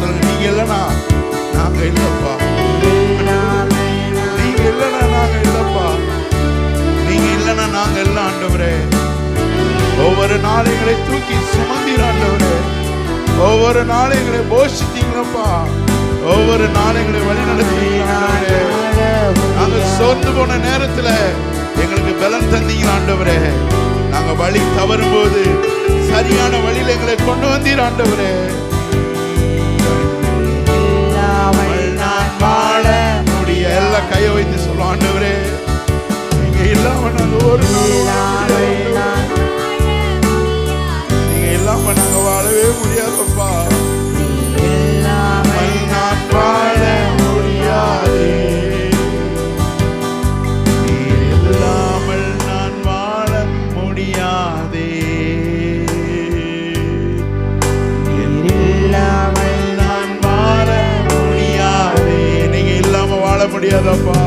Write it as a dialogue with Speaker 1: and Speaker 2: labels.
Speaker 1: சொல்லுங்க, நீங்க இல்லைன்னா நாங்க இல்லப்பா, நீங்க இல்லைன்னா நாங்க இல்லப்பா, நீங்க இல்லைன்னா நாங்க இல்லை ஆண்டவரே. ஒவ்வொரு நாளும் எங்களை தூக்கி சுமந்தீர் ஆண்டவரே, ஒவ்வொரு நாளும் எங்களை போஷித்தீங்களப்பா, ஒவ்வொரு நாளும் எங்களை வழி நடத்தீங்க ஆண்டவரே. நாங்க சோர்ந்து போன நேரத்துல எங்களுக்கு பலன் தந்தீங்க ஆண்டவரே. நாங்க வழி தவறும் போது சரியான வழியில எங்களை கொண்டு வந்தீர் ஆண்டவரே. நான் வாழ முடிய எல்லாம் கையை வைத்து சொல்லுவோம் ஆண்டவரே, நீங்க இல்லாம நாங்க ஒரு நாள், நீங்க இல்லாம நாங்க வாழவே முடியாதப்பா. நான் வாழ முடியாது, இல்லாமல் நான் வாழ முடியாதே, இல்லாமல் நான் வாழ முடியாதே. நீங்க இல்லாம வாழ முடியாதப்பா.